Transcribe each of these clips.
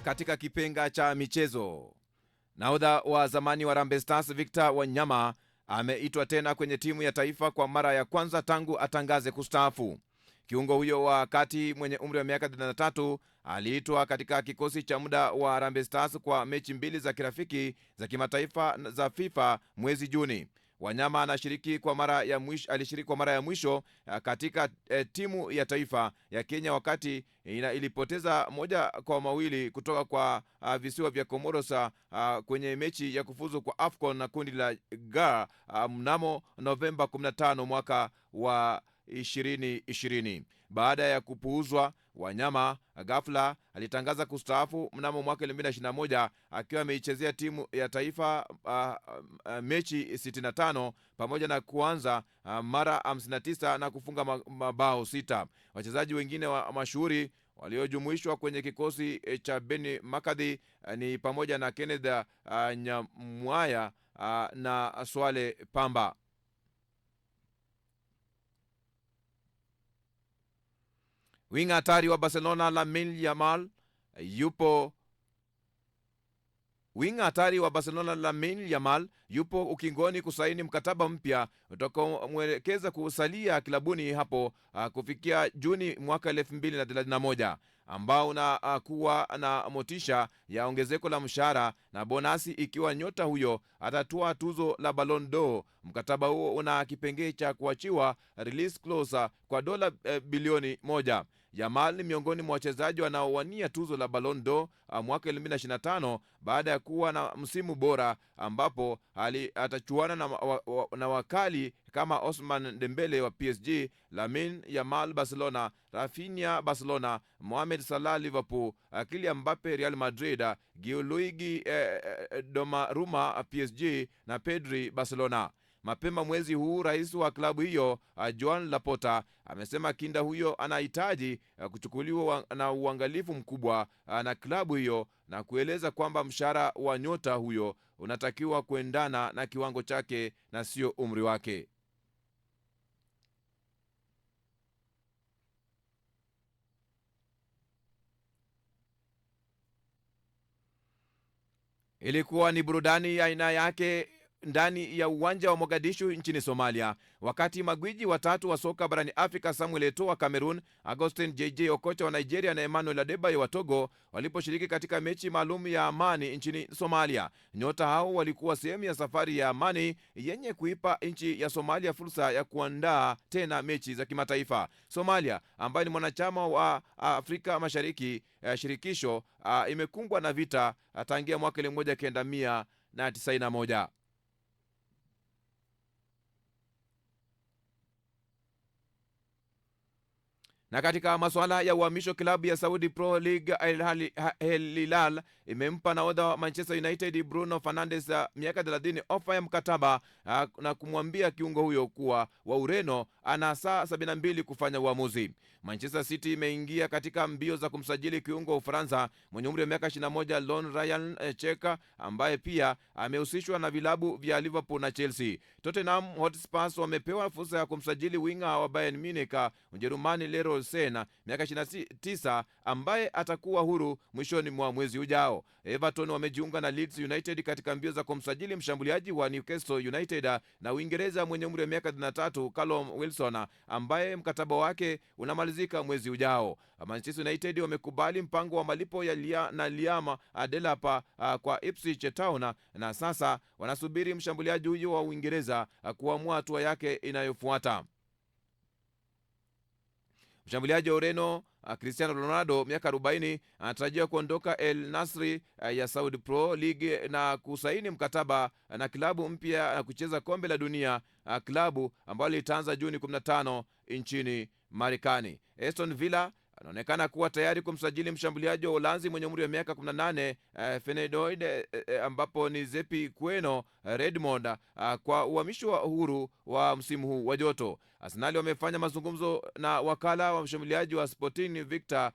katika kipenga cha michezo. Nahodha wa zamani wa Harambee Stars Victor Wanyama ameitwa tena kwenye timu ya taifa kwa mara ya kwanza tangu atangaze kustaafu. Kiungo huyo wa kati mwenye umri wa miaka 33 aliitwa katika kikosi cha muda wa Harambee Stars kwa mechi mbili za kirafiki za kimataifa za FIFA mwezi Juni. Wanyama alishiriki kwa mara ya mwisho katika timu ya taifa ya Kenya wakati ilipoteza 1-2 kutoka kwa visiwa vya Comoros kwenye mechi ya kufuzu kwa AFCON na kundi la G mnamo Novemba 15 mwaka wa 2020. Baada ya kupuuzwa, Wanyama ghafla alitangaza kustaafu mnamo mwaka 2021 akiwa ameichezea timu ya taifa mechi 65 pamoja na kuanza mara 59 na kufunga mabao 6. Wachezaji wengine wa mashuhuri waliojumuishwa kwenye kikosi cha Benny McCarthy ni pamoja na Kenneth Nyamwaya na Swale Pamba. Winga hatari wa Barcelona Lamine Yamal yupo ukingoni kusaini mkataba mpya utakaomwelekeza kusalia klabuni hapo kufikia Juni mwaka 2031, ambao unakuwa na motisha ya ongezeko la mshahara na bonasi ikiwa nyota huyo atatua tuzo la Ballon d'Or. Mkataba huo una kipengee cha kuachiwa release clause kwa dola bilioni 1. Yamal ni miongoni mwa wachezaji wanaowania tuzo la Ballon d'Or mwaka 2025 baada ya kuwa na msimu bora ambapo atachuana na wakali kama Ousmane Dembele wa PSG, Lamine Yamal Barcelona, Rafinha Barcelona, Mohamed Salah Liverpool, Kylian Mbappe Real Madrid, Gianluigi Donnarumma PSG na Pedri Barcelona. Mapema mwezi huu rais wa klabu hiyo Joan Laporta amesema kinda huyo anahitaji kuchukuliwa na uangalifu mkubwa na klabu hiyo na kueleza kwamba mshahara wa nyota huyo unatakiwa kuendana na kiwango chake na sio umri wake. Ilikuwa ni burudani ya aina yake ndani ya uwanja wa Mogadishu nchini Somalia, wakati magwiji watatu wa soka barani Afrika, Samuel Eto'o wa Cameroon, Augustin JJ Okocha wa Nigeria na Emmanuel Adebayo wa Togo waliposhiriki katika mechi maalum ya amani nchini Somalia. Nyota hao walikuwa sehemu ya safari ya amani yenye kuipa nchi ya Somalia fursa ya kuandaa tena mechi za kimataifa. Somalia ambayo ni mwanachama wa Afrika Mashariki shirikisho imekumbwa na vita tangia mwaka 1991. Na katika masuala ya uhamisho, klabu ya Saudi Pro League Al Hilal imempa nahodha wa Manchester United Bruno Fernandes miaka 30 ofa ya mkataba na kumwambia kiungo huyo kuwa wa Ureno ana saa 72 kufanya uamuzi. Manchester City imeingia katika mbio za kumsajili kiungo wa Ufaransa mwenye umri wa miaka 21 Lon Ryan Cheka, ambaye pia amehusishwa na vilabu vya Liverpool na Chelsea. Tottenham Hotspur wamepewa fursa ya kumsajili winga wa Bayern Munich Ujerumani Leroy Sena miaka 29 ambaye atakuwa huru mwishoni mwa mwezi ujao. Everton wamejiunga na Leeds United katika mbio za kumsajili mshambuliaji wa Newcastle United na Uingereza mwenye umri wa miaka 33 Callum Wilson ambaye mkataba wake unamalizika mwezi ujao. Manchester United wamekubali mpango wa malipo ya Liam Delap kwa Ipswich Town na sasa wanasubiri mshambuliaji huyo wa Uingereza kuamua hatua yake inayofuata. Mshambuliaji wa Ureno Cristiano Ronaldo miaka 40 anatarajiwa kuondoka El Nasri ya Saudi Pro League na kusaini mkataba na klabu mpya na kucheza kombe la dunia, klabu ambayo litaanza Juni 15 nchini Marekani. Aston Villa anaonekana kuwa tayari kumsajili mshambuliaji wa Uholanzi mwenye umri wa miaka 18 Feyenoord ambapo ni Zepi Queno Redmond kwa uhamisho wa uhuru wa msimu huu wa joto. Arsenal wamefanya mazungumzo na wakala wa mshambuliaji wa Sporting Victor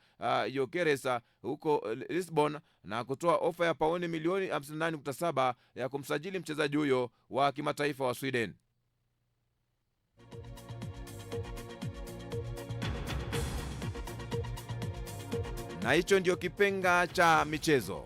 Gyökeres huko Lisbon na kutoa ofa ya pauni milioni 58.7 ya kumsajili mchezaji huyo wa kimataifa wa Sweden. Na hicho ndio kipenga cha michezo.